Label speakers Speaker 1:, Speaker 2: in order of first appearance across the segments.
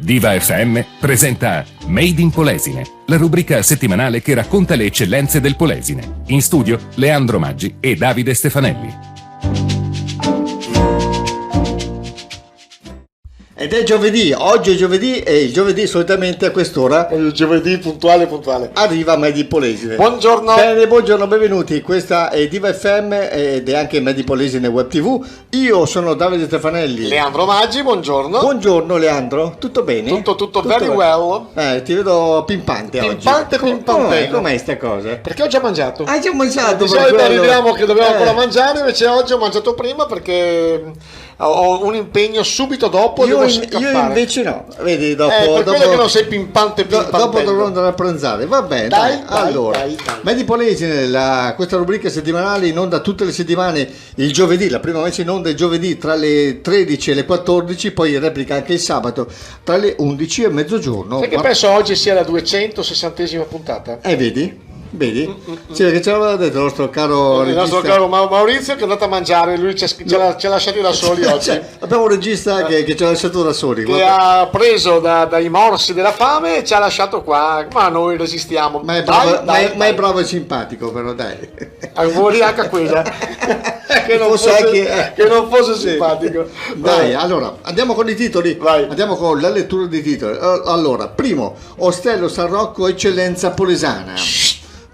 Speaker 1: Diva FM presenta Made in Polesine, la rubrica settimanale che racconta le eccellenze del Polesine. In studio Leandro Maggi e Davide Stefanelli.
Speaker 2: Ed è giovedì, oggi è giovedì e il giovedì solitamente a quest'ora,
Speaker 3: il giovedì puntuale,
Speaker 2: arriva Made in Polesine.
Speaker 3: Buongiorno.
Speaker 2: Bene, buongiorno, benvenuti. Questa è Diva FM ed è anche Made in Polesine Web TV. Io sono Davide Stefanelli.
Speaker 3: Leandro Maggi, buongiorno.
Speaker 2: Buongiorno Leandro, tutto bene?
Speaker 3: Tutto very well.
Speaker 2: Ti vedo pimpante oggi.
Speaker 3: Pimpante.
Speaker 2: Com'è sta cosa?
Speaker 3: Perché ho già mangiato.
Speaker 2: Hai già mangiato?
Speaker 3: Di solito arriviamo che dobbiamo ancora mangiare, invece oggi ho mangiato prima perché ho un impegno subito dopo.
Speaker 2: Io invece no, vedi, dopo
Speaker 3: per quello che non sei pimpante.
Speaker 2: Dopo dovrò andare a pranzare, va bene. Dai. Made in Polesine, questa rubrica settimanale in onda tutte le settimane il giovedì, la prima messa in onda il giovedì tra le 13 e le 14, poi replica anche il sabato tra le 11 e mezzogiorno.
Speaker 3: Sai che penso oggi sia la 260esima puntata?
Speaker 2: Vedi? Sì, perché ce l'aveva detto il nostro caro
Speaker 3: Maurizio che è andato a mangiare, lui ci ha lasciati da soli oggi.
Speaker 2: Abbiamo un regista che ci ha lasciato da soli,
Speaker 3: che ha preso dai morsi della fame e ci ha lasciato qua, ma noi resistiamo.
Speaker 2: Ma è bravo e simpatico, però dai.
Speaker 3: Vuol anche quella che non fosse simpatico.
Speaker 2: Dai, allora andiamo con i titoli.
Speaker 3: Vai.
Speaker 2: Andiamo con la lettura dei titoli. Allora, primo, Ostello San Rocco Eccellenza Polesana.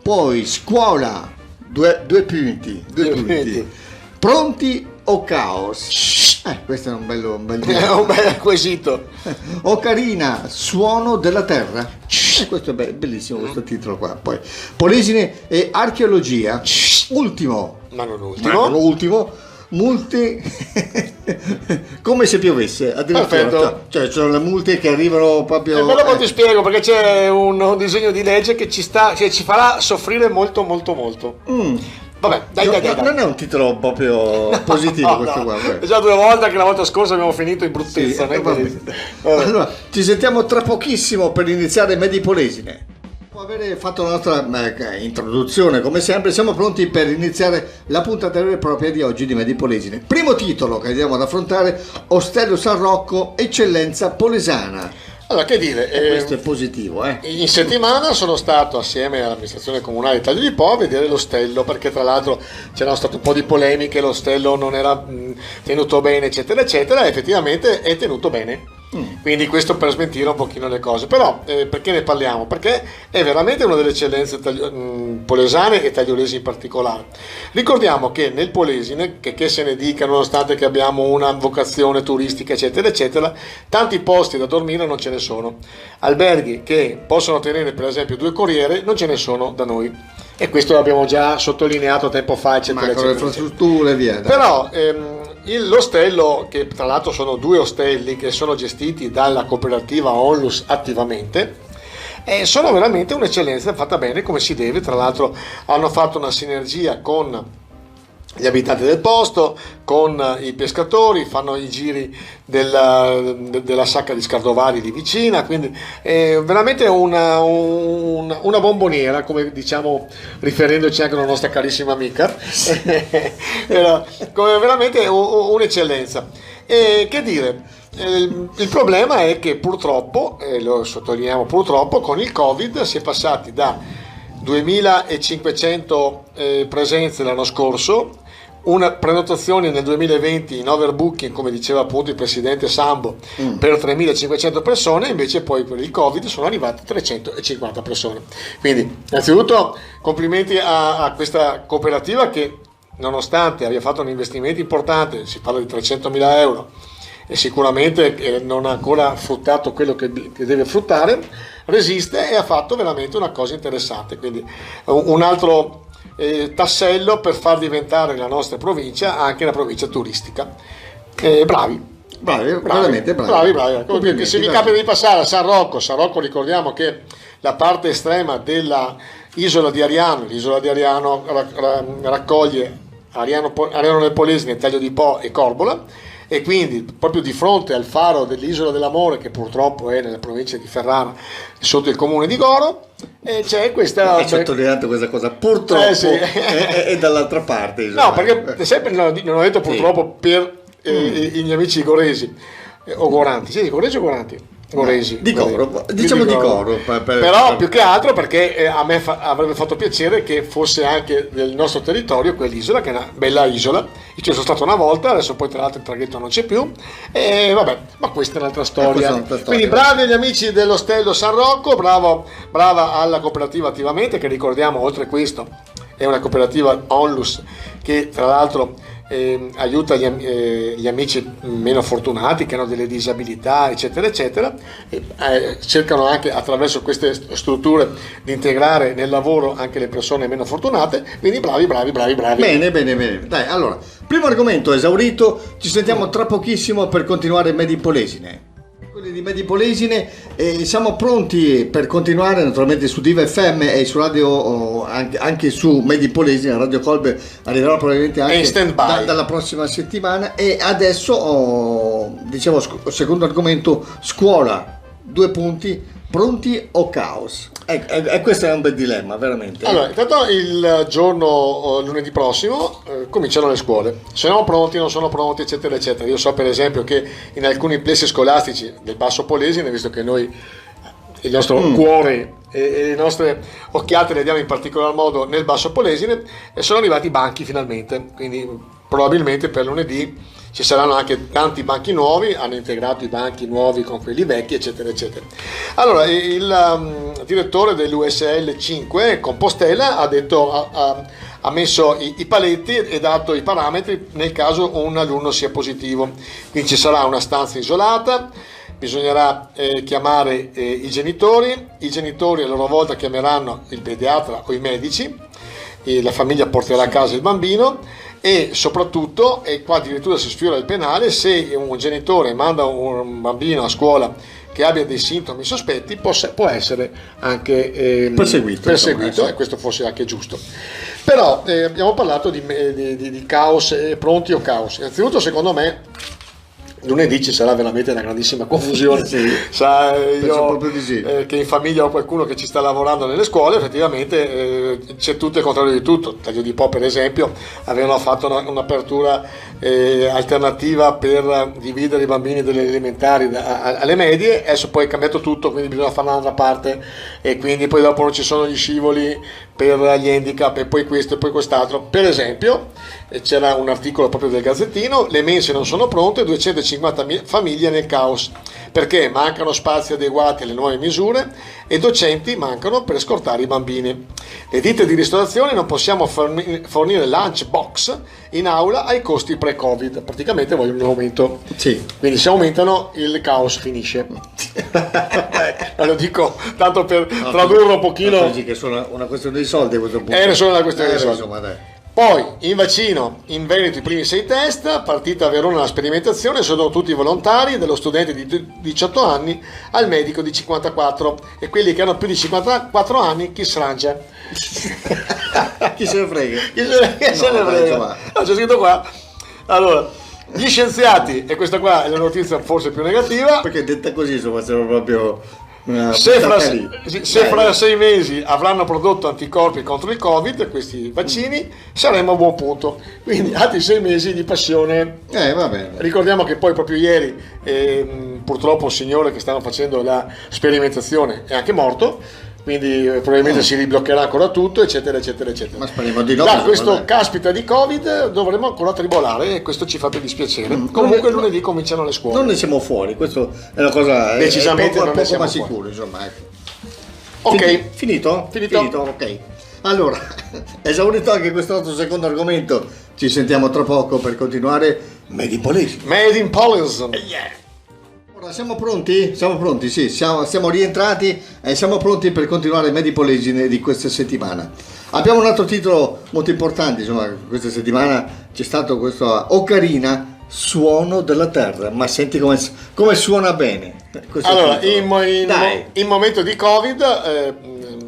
Speaker 2: Poi scuola, due punti. Pronti o caos? Questo è un
Speaker 3: bel quesito.
Speaker 2: Ocarina, suono della terra. Questo è bellissimo, questo titolo qua. Poi Polesine e archeologia. Ultimo,
Speaker 3: ma non ultimo.
Speaker 2: Multe come se piovesse, addirittura. Cioè sono le multe che arrivano proprio.
Speaker 3: Dopo ti spiego, perché c'è un disegno di legge che ci farà soffrire molto. Vabbè, dai.
Speaker 2: Non è un titolo proprio positivo questo qua.
Speaker 3: È già 2 volte che la volta scorsa abbiamo finito in bruttezza.
Speaker 2: Allora, ci sentiamo tra pochissimo per iniziare Made in Polesine. Dopo aver fatto la nostra introduzione, come sempre, siamo pronti per iniziare la puntata vera e propria di oggi di Made in Polesine. Primo titolo che andiamo ad affrontare: Ostello San Rocco, Eccellenza Polesana.
Speaker 3: Allora, che dire,
Speaker 2: questo è positivo.
Speaker 3: In settimana sono stato assieme all'amministrazione comunale di Taglio di Po a vedere l'ostello, perché tra l'altro c'erano state un po' di polemiche, l'ostello non era tenuto bene, eccetera, eccetera, e effettivamente è tenuto bene. Quindi questo per smentire un pochino le cose. Però perché ne parliamo? Perché è veramente una delle eccellenze polesane e tagliolesi in particolare. Ricordiamo che nel Polesine, che se ne dica, nonostante che abbiamo una vocazione turistica eccetera eccetera, tanti posti da dormire non ce ne sono. Alberghi che possono tenere per esempio 2 corriere non ce ne sono da noi, e questo l'abbiamo già sottolineato tempo fa, eccetera,
Speaker 2: eccetera. Infrastrutture e via.
Speaker 3: Però l'ostello, che tra l'altro sono 2 ostelli che sono gestiti dalla cooperativa Onlus attivamente, sono veramente un'eccellenza fatta bene come si deve. Tra l'altro hanno fatto una sinergia con gli abitanti del posto, con i pescatori, fanno i giri della sacca di Scardovari di vicina, quindi è veramente una bomboniera, come diciamo riferendoci anche alla nostra carissima amica. Come veramente un'eccellenza. E che dire, il problema è che purtroppo, lo sottolineiamo purtroppo, con il Covid si è passati da 2500 presenze l'anno scorso, una prenotazione nel 2020 in overbooking, come diceva appunto il presidente Sambo, per 3500 persone, invece poi per il Covid sono arrivate 350 persone. Quindi innanzitutto complimenti a questa cooperativa che, nonostante abbia fatto un investimento importante, si parla di 300.000 euro, e sicuramente non ha ancora fruttato quello che deve fruttare, resiste e ha fatto veramente una cosa interessante. Quindi un altro tassello per far diventare la nostra provincia anche una provincia turistica. Bravi,
Speaker 2: veramente bravi.
Speaker 3: Se vi capita di passare a San Rocco, ricordiamo che la parte estrema della isola di Ariano, l'isola di Ariano raccoglie Ariano nel Polesine, Taglio di Po e Corbola, e quindi proprio di fronte al faro dell'isola dell'Amore, che purtroppo è nella provincia di Ferrara, sotto il comune di Goro, e c'è questa.
Speaker 2: Hai sottolineato questa cosa, purtroppo
Speaker 3: sì.
Speaker 2: è dall'altra parte.
Speaker 3: No, perché sempre non ho detto purtroppo per i miei amici goresi o goranti, sì, goresi o goranti. Vorresi.
Speaker 2: Diciamo di coro.
Speaker 3: Però più che altro perché a me avrebbe fatto piacere che fosse anche nel nostro territorio quell'isola, che è una bella isola. Io ci sono stato una volta, adesso poi tra l'altro il traghetto non c'è più. E vabbè, ma questa è un'altra storia. Quindi bravi gli amici dell'Ostello San Rocco, brava alla cooperativa Attivamente, che ricordiamo oltre questo è una cooperativa onlus che tra l'altro aiuta gli amici meno fortunati che hanno delle disabilità eccetera eccetera, cercano anche attraverso queste strutture di integrare nel lavoro anche le persone meno fortunate, quindi bravi.
Speaker 2: Bene, dai, allora, primo argomento esaurito, ci sentiamo tra pochissimo per continuare Medipolesine. Quelli di Medipolesine, siamo pronti per continuare naturalmente su Diva FM e su radio, anche su Medipolesine. Radio Colbe arriverà probabilmente anche dalla prossima settimana. E adesso dicevo, secondo argomento, scuola, 2 punti, pronti o caos? E questo è un bel dilemma, veramente.
Speaker 3: Allora, intanto il giorno lunedì prossimo cominciano le scuole. Sono pronti, non sono pronti, eccetera, eccetera. Io so per esempio che in alcuni plessi scolastici del Basso Polesine, visto che noi il nostro cuore e le nostre occhiate le diamo in particolar modo nel Basso Polesine, sono arrivati i banchi finalmente. Quindi probabilmente per lunedì ci saranno anche tanti banchi nuovi, hanno integrato i banchi nuovi con quelli vecchi, eccetera, eccetera. Allora, il direttore dell'USL 5, Compostela, ha detto, ha messo i paletti e dato i parametri nel caso un alunno sia positivo. Quindi ci sarà una stanza isolata, bisognerà chiamare i genitori a loro volta chiameranno il pediatra o i medici, la famiglia porterà a casa il bambino. E soprattutto, e qua addirittura si sfiora il penale, se un genitore manda un bambino a scuola che abbia dei sintomi sospetti può essere anche perseguito e questo fosse anche giusto. Però abbiamo parlato di caos, pronti o caos. Innanzitutto secondo me lunedì ci sarà veramente una grandissima confusione.
Speaker 2: Sì,
Speaker 3: proprio di sì. Che in famiglia ho qualcuno che ci sta lavorando nelle scuole, effettivamente c'è tutto il contrario di tutto. Taglio di Po, per esempio, avevano fatto un'apertura alternativa per dividere i bambini delle elementari alle medie, adesso poi è cambiato tutto, quindi bisogna fare un'altra parte e quindi poi dopo non ci sono gli scivoli per gli handicap e poi questo e poi quest'altro. Per esempio c'era un articolo proprio del Gazzettino: le mense non sono pronte, 250 famiglie nel caos perché mancano spazi adeguati alle nuove misure e docenti mancano per scortare i bambini. Le ditte di ristorazione non possiamo fornire lunch box in aula ai costi pre-Covid, praticamente vogliono un aumento.
Speaker 2: Sì.
Speaker 3: Quindi se aumentano il caos finisce. Lo dico tanto per tradurlo un pochino.
Speaker 2: Dici che è solo una questione di soldi a questo punto.
Speaker 3: È solo una questione di soldi.
Speaker 2: Insomma, dai.
Speaker 3: Poi in vaccino in Veneto i primi 6 test, partita a Verona la sperimentazione, sono tutti volontari, dallo studente di 18 anni al medico di 54 e quelli che hanno più di 54 anni chi srangia.
Speaker 2: Chi se ne frega?
Speaker 3: Chi se ne frega? C'è scritto qua. Allora, gli scienziati, e questa qua è la notizia forse più negativa,
Speaker 2: perché detta così insomma sembra proprio
Speaker 3: se fra 6 mesi avranno prodotto anticorpi contro il Covid, questi vaccini, saremo a buon punto. Quindi altri 6 mesi di passione.
Speaker 2: Va bene.
Speaker 3: Ricordiamo che poi proprio ieri purtroppo un signore che stava facendo la sperimentazione è anche morto, quindi probabilmente si ribloccherà ancora tutto, eccetera eccetera eccetera.
Speaker 2: Ma speriamo di no.
Speaker 3: Da questo caspita di Covid dovremo ancora tribolare e questo ci fa più dispiacere. Comunque lunedì cominciano le scuole.
Speaker 2: Non ne siamo fuori, questo è una cosa
Speaker 3: decisamente
Speaker 2: poco ma sicuro, insomma, ecco.
Speaker 3: Ok,
Speaker 2: finito? Ok. Allora, esaurito anche questo nostro secondo argomento, ci sentiamo tra poco per continuare Medipolesine.
Speaker 3: Made in Polesine.
Speaker 2: Yeah. Siamo pronti? Siamo pronti, sì, siamo rientrati e siamo pronti per continuare Medipolesine di questa settimana. Abbiamo un altro titolo molto importante, insomma, questa settimana c'è stato questo Ocarina, Suono della Terra, ma senti come suona bene.
Speaker 3: Allora, in momento di Covid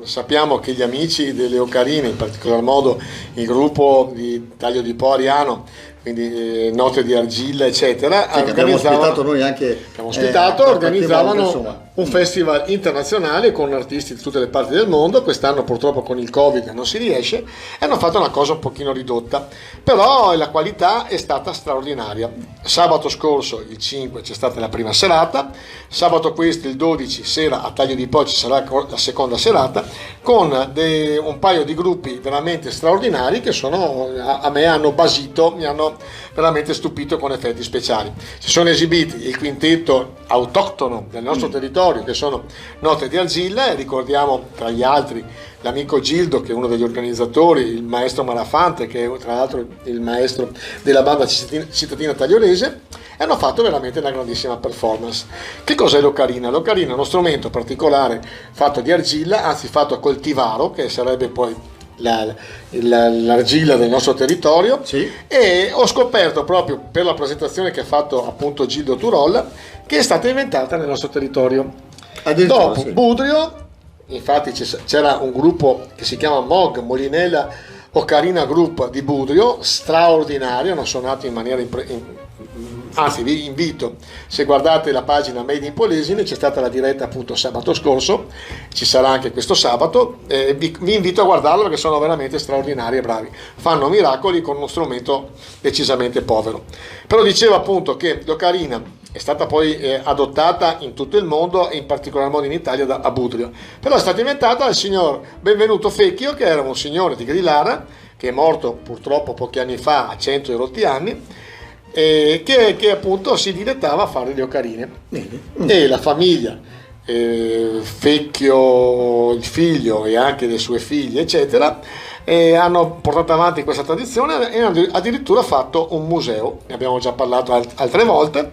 Speaker 3: sappiamo che gli amici delle Ocarine, in particolar modo il gruppo di Taglio di Po Ariano, quindi Note di Argilla eccetera,
Speaker 2: abbiamo ospitato noi anche
Speaker 3: organizzavano un festival internazionale con artisti di tutte le parti del mondo. Quest'anno purtroppo con il Covid non si riesce e hanno fatto una cosa un pochino ridotta, però la qualità è stata straordinaria. Sabato scorso il 5 c'è stata la prima serata Sabato questo, il 12 sera, a Taglio di Po ci sarà la seconda serata, con un paio di gruppi veramente straordinari che a me hanno basito, mi hanno veramente stupito con effetti speciali. Si sono esibiti il quintetto autoctono del nostro territorio, che sono Note di Argilla, e ricordiamo tra gli altri l'amico Gildo, che è uno degli organizzatori, il maestro Marafante, che è tra l'altro il maestro della banda cittadina tagliolese, e hanno fatto veramente una grandissima performance. Che cos'è l'ocarina? L'ocarina è uno strumento particolare fatto di argilla, anzi fatto col tivaro, che sarebbe poi l'argilla del nostro territorio,
Speaker 2: sì.
Speaker 3: E ho scoperto proprio per la presentazione che ha fatto appunto Gildo Turolla che è stata inventata nel nostro territorio. Dopo
Speaker 2: sì.
Speaker 3: Budrio, infatti c'era un gruppo che si chiama MOG, Molinella Ocarina Group di Budrio, straordinario, hanno suonato in maniera anzi vi invito, se guardate la pagina Made in Polesine, c'è stata la diretta appunto sabato scorso, ci sarà anche questo sabato, vi invito a guardarlo perché sono veramente straordinari e bravi, fanno miracoli con uno strumento decisamente povero. Però dicevo appunto che l'ocarina è stata poi adottata in tutto il mondo e in particolar modo in Italia a Budrio, però è stata inventata dal signor Benvenuto Fecchio, che era un signore di Grillara, che è morto purtroppo pochi anni fa, a 100 e rotti anni, che appunto si dilettava a fare le ocarine. E la famiglia Fecchio, il figlio e anche le sue figlie eccetera, hanno portato avanti questa tradizione e hanno addirittura fatto un museo. Ne abbiamo già parlato altre volte,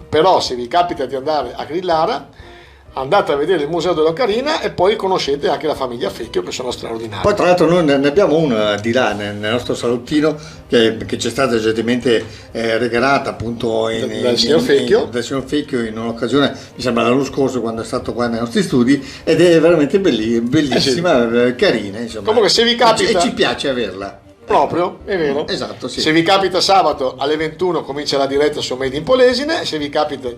Speaker 3: però se vi capita di andare a Grillara, andate a vedere il museo dell'ocarina e poi conoscete anche la famiglia Fecchio, che sono straordinari.
Speaker 2: Poi tra l'altro noi ne abbiamo una di là nel nostro salottino che ci è stata gentilmente regalata appunto
Speaker 3: dal signor Fecchio
Speaker 2: in un'occasione, mi sembra l'anno scorso, quando è stato qua nei nostri studi, ed è veramente bellissima, sì. Carina insomma.
Speaker 3: Comunque se vi capita,
Speaker 2: e ci piace averla.
Speaker 3: Proprio, è vero.
Speaker 2: Esatto, sì.
Speaker 3: Se vi capita sabato alle 21 comincia la diretta su Made in Polesine, se vi capita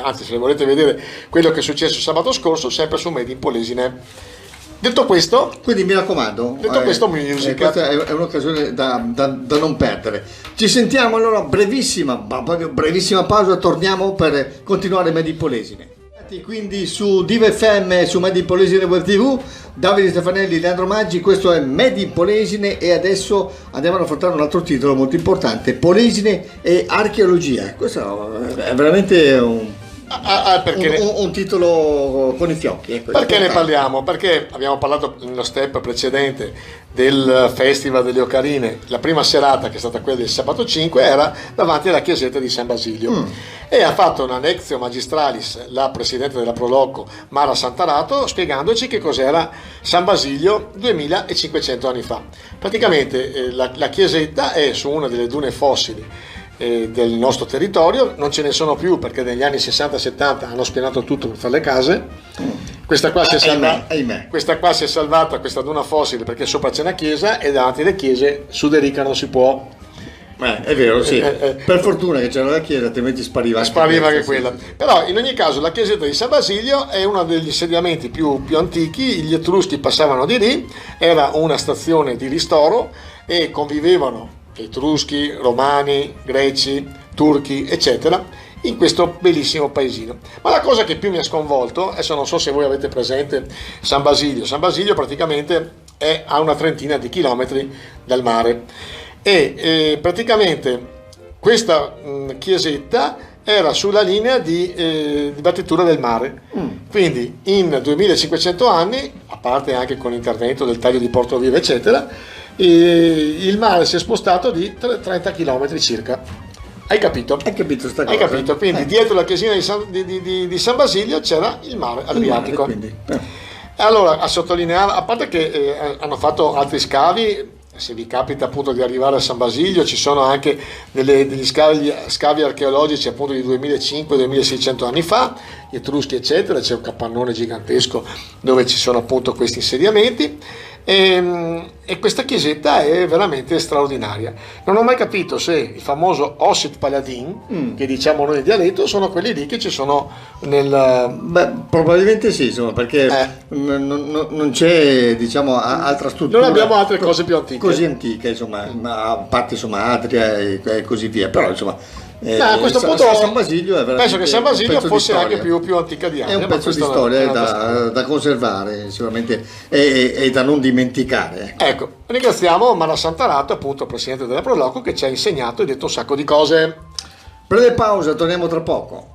Speaker 3: anzi se volete vedere quello che è successo sabato scorso, sempre su Made in Polesine. Detto questo,
Speaker 2: quindi mi raccomando,
Speaker 3: questo music,
Speaker 2: questa è un'occasione da non perdere. Ci sentiamo allora, brevissima pausa, torniamo per continuare Made in Polesine. Quindi su Diva FM e su Made in Polesine Web TV, Davide Stefanelli, Leandro Maggi, questo è Made in Polesine e adesso andiamo ad affrontare un altro titolo molto importante, Polesine e archeologia. Questo è veramente un titolo con i fiocchi.
Speaker 3: Perché ne parliamo? Perché abbiamo parlato nello step precedente del Festival delle Ocarine. La prima serata, che è stata quella del sabato 5, era davanti alla chiesetta di San Basilio e ha fatto una lectio magistralis la presidente della Proloco Mara Santarato, spiegandoci che cos'era San Basilio 2500 anni fa. Praticamente la chiesetta è su una delle dune fossili del nostro territorio, non ce ne sono più perché negli anni 60-70 hanno spianato tutto per fare le case. Questa qua si è salvata, questa duna fossile, perché sopra c'è una chiesa e davanti alle chiese su Derica non si può.
Speaker 2: È vero, sì. Per fortuna che c'era la chiesa, altrimenti spariva
Speaker 3: anche quella. Sì. Però in ogni caso la chiesetta di San Basilio è uno degli insediamenti più antichi, gli Etruschi passavano di lì, era una stazione di ristoro e convivevano Etruschi, Romani, Greci, Turchi, eccetera, in questo bellissimo paesino. Ma la cosa che più mi ha sconvolto, adesso non so se voi avete presente San Basilio praticamente è a una trentina di chilometri dal mare e praticamente questa chiesetta era sulla linea di battitura del mare, quindi in 2500 anni, a parte anche con l'intervento del taglio di Porto Viva eccetera, il mare si è spostato di 30 km circa. Hai capito?
Speaker 2: Hai capito sta cosa?
Speaker 3: Hai capito? Quindi dietro la chiesina di San Basilio c'era il mare Adriatico. Allora, a sottolineare, a parte che hanno fatto altri scavi, se vi capita appunto di arrivare a San Basilio, ci sono anche degli scavi archeologici appunto di 2500-2600 anni fa, gli Etruschi eccetera, c'è un capannone gigantesco dove ci sono appunto questi insediamenti. E questa chiesetta è veramente straordinaria. Non ho mai capito se il famoso Ossit Paladin, che diciamo noi in dialetto, sono quelli lì che ci sono nel...
Speaker 2: Beh, probabilmente sì, insomma, perché non c'è, diciamo, altra struttura.
Speaker 3: Non abbiamo altre cose più antiche.
Speaker 2: Così antiche, insomma, a parte insomma Adria e così via, però insomma
Speaker 3: A questo punto
Speaker 2: San Basilio è
Speaker 3: penso che San Basilio fosse anche
Speaker 2: più
Speaker 3: più antica di
Speaker 2: è un pezzo di storia da conservare sicuramente e da non dimenticare.
Speaker 3: Ecco, ringraziamo Mara Santarato, appunto presidente della Proloco, che ci ha insegnato e detto un sacco di cose.
Speaker 2: Breve pausa, torniamo tra poco.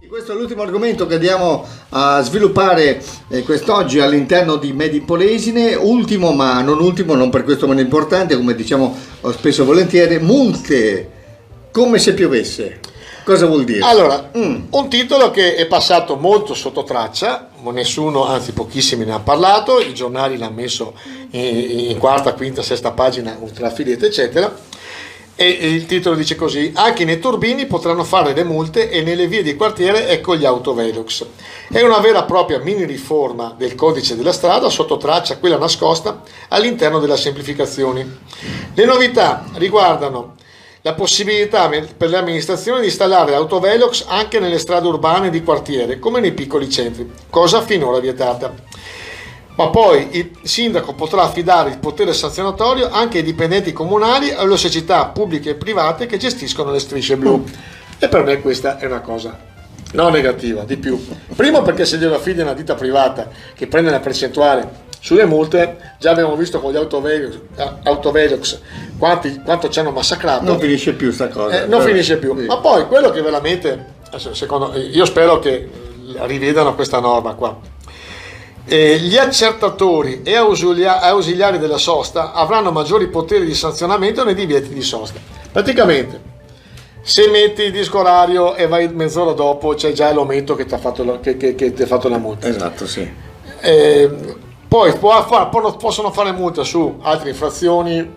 Speaker 2: Questo è l'ultimo argomento che andiamo a sviluppare quest'oggi all'interno di Made in Polesine. Ultimo, ma non ultimo, non per questo meno importante, come diciamo spesso e volentieri, multe come se piovesse. Cosa vuol dire?
Speaker 3: Allora, un titolo che è passato molto sotto traccia, nessuno, anzi pochissimi ne ha parlato, i giornali l'hanno messo in quarta, quinta, sesta pagina, tra filette, eccetera. E il titolo dice così: anche i netturbini potranno fare le multe e nelle vie di quartiere ecco gli autovelox. È una vera e propria mini riforma del codice della strada, sotto traccia quella nascosta all'interno delle semplificazioni. Le novità riguardano la possibilità per le amministrazioni di installare autovelox anche nelle strade urbane di quartiere, come nei piccoli centri, cosa finora vietata. Ma poi il sindaco potrà affidare il potere sanzionatorio anche ai dipendenti comunali e alle società pubbliche e private che gestiscono le strisce blu. E per me questa è una cosa non negativa, di più. Primo perché se glielo affidi a una ditta privata che prende la percentuale sulle multe, già abbiamo visto con gli autovelox quanto ci hanno massacrato.
Speaker 2: Non finisce più sta cosa.
Speaker 3: Non finisce più. Sì. Ma poi quello che veramente, io spero che rivedano questa norma qua. Gli accertatori e ausiliari della sosta avranno maggiori poteri di sanzionamento nei divieti di sosta. Praticamente, se metti il disco orario e vai mezz'ora dopo, c'è già l'aumento che ti ha fatto la multa.
Speaker 2: Esatto, sì.
Speaker 3: Poi possono fare multa su altre infrazioni.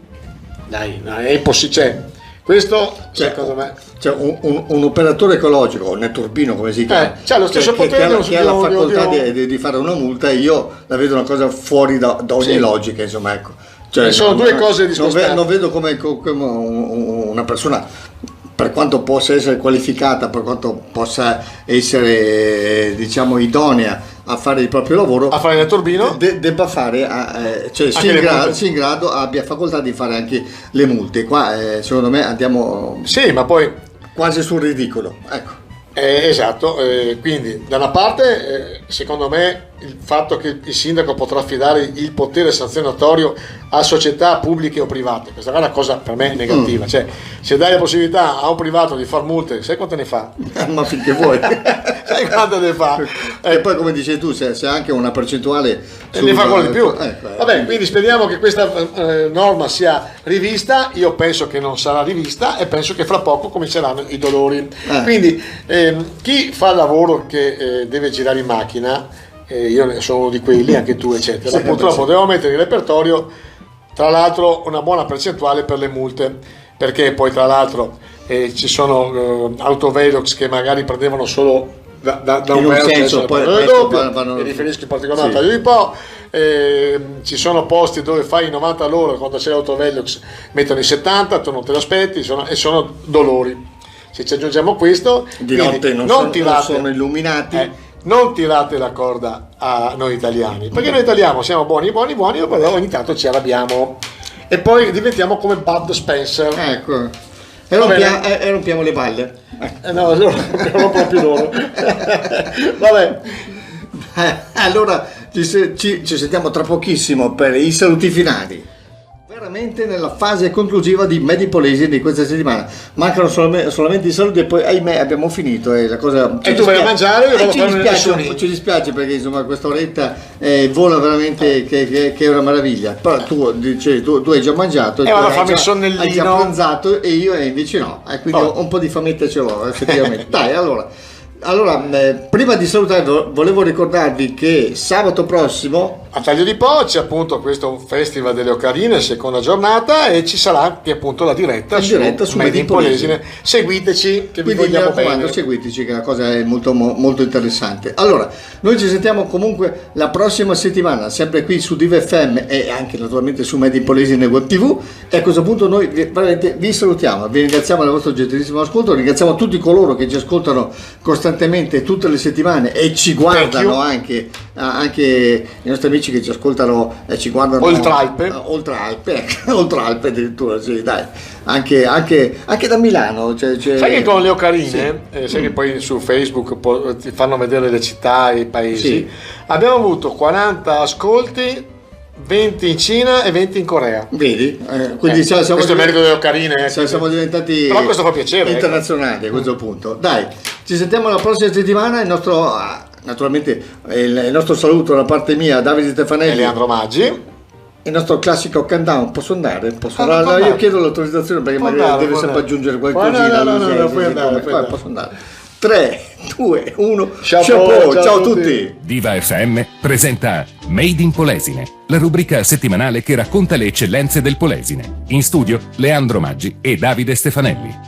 Speaker 3: Dai, è impossibile. Questo, secondo me,
Speaker 2: c'è un operatore ecologico, un netturbino come si chiama,
Speaker 3: c'ha lo stesso potere
Speaker 2: che ha la facoltà di fare una multa, e io la vedo una cosa fuori da ogni logica, insomma, ecco.
Speaker 3: Cioè, sono due cose discostanti.
Speaker 2: Non vedo come una persona, per quanto possa essere qualificata, per quanto possa essere, diciamo, idonea a fare il proprio lavoro,
Speaker 3: a fare il turbino,
Speaker 2: debba fare, cioè sia in grado, abbia facoltà di fare anche le multe. Qua secondo me andiamo
Speaker 3: ma poi
Speaker 2: quasi sul ridicolo, ecco.
Speaker 3: Esatto, quindi da una parte secondo me il fatto che il sindaco potrà affidare il potere sanzionatorio a società pubbliche o private, questa è una cosa per me negativa, cioè se dai la possibilità a un privato di far multe, sai quante ne fa?
Speaker 2: Ma finché vuoi.
Speaker 3: Sai quante ne fa?
Speaker 2: E poi come dici tu, se anche una percentuale
Speaker 3: ne fa quello di più. Vabbè, quindi speriamo che questa norma sia rivista. Io penso che non sarà rivista e penso che fra poco cominceranno i dolori. Quindi chi fa il lavoro che deve girare in macchina, io sono uno di quelli, anche tu eccetera, purtroppo devo mettere in repertorio tra l'altro una buona percentuale per le multe, perché poi tra l'altro ci sono autovelox che magari prendevano solo da un
Speaker 2: senso, poi
Speaker 3: mi riferisco in particolare a Taglio di Po. Ci sono posti dove fai i 90 all'ora, quando c'è l'autovelox mettono i 70, tu non te lo aspetti, e sono dolori. Se ci aggiungiamo questo,
Speaker 2: di notte non sono illuminati,
Speaker 3: non tirate la corda a noi italiani, perché noi italiani siamo buoni, però ogni tanto ci arrabbiamo e poi diventiamo come Bud Spencer.
Speaker 2: Ecco, e rompiamo le balle.
Speaker 3: No, allora non proprio loro. Vabbè.
Speaker 2: Allora ci sentiamo tra pochissimo per i saluti finali. Veramente nella fase conclusiva di Made in Polesine di questa settimana. Mancano solamente i saluti e poi ahimè abbiamo finito. La cosa
Speaker 3: e tu vai a mangiare?
Speaker 2: Ci dispiace perché insomma questa oretta vola veramente che è una meraviglia. Però tu hai già mangiato, hai già pranzato e io invece no. Quindi un po' di fametta ce l'ho effettivamente. Dai, allora, prima di salutare volevo ricordarvi che sabato prossimo
Speaker 3: a Taglio di Po c'è appunto questo Festival delle Ocarine, seconda giornata, e ci sarà anche appunto la diretta su Made in Polesine. Seguiteci, che vi vogliamo bene.
Speaker 2: Seguiteci, che la cosa è molto, molto interessante. Allora, noi ci sentiamo comunque la prossima settimana, sempre qui su Diva FM e anche naturalmente su Made in Polesine Web TV. E a questo punto noi veramente vi salutiamo, vi ringraziamo del vostro gentilissimo ascolto, ringraziamo tutti coloro che ci ascoltano costantemente tutte le settimane e ci guardano anche anche i nostri amici che ci ascoltano e ci guardano
Speaker 3: oltre Alpe
Speaker 2: oltre Alpe addirittura, sì, dai, anche da Milano,
Speaker 3: sai che con le ocarine, sai che poi su Facebook ti fanno vedere le città e i paesi,
Speaker 2: sì.
Speaker 3: Abbiamo avuto 40 ascolti, 20 in Cina e 20 in Corea.
Speaker 2: Vedi? Quindi
Speaker 3: questo è il merito delle ocarine.
Speaker 2: Siamo diventati
Speaker 3: però questo fa piacere,
Speaker 2: internazionali a questo punto. Dai, ci sentiamo la prossima settimana. Naturalmente il nostro saluto da parte mia, Davide Stefanelli
Speaker 3: e Leandro Maggi.
Speaker 2: Il nostro classico countdown. Posso andare? Io chiedo l'autorizzazione perché magari deve sempre aggiungere qualcosina.
Speaker 3: No, puoi andare.
Speaker 2: Posso andare. 3, 2, 1,
Speaker 3: ciao
Speaker 2: a tutti.
Speaker 1: Viva FM presenta Made in Polesine, la rubrica settimanale che racconta le eccellenze del Polesine. In studio Leandro Maggi e Davide Stefanelli.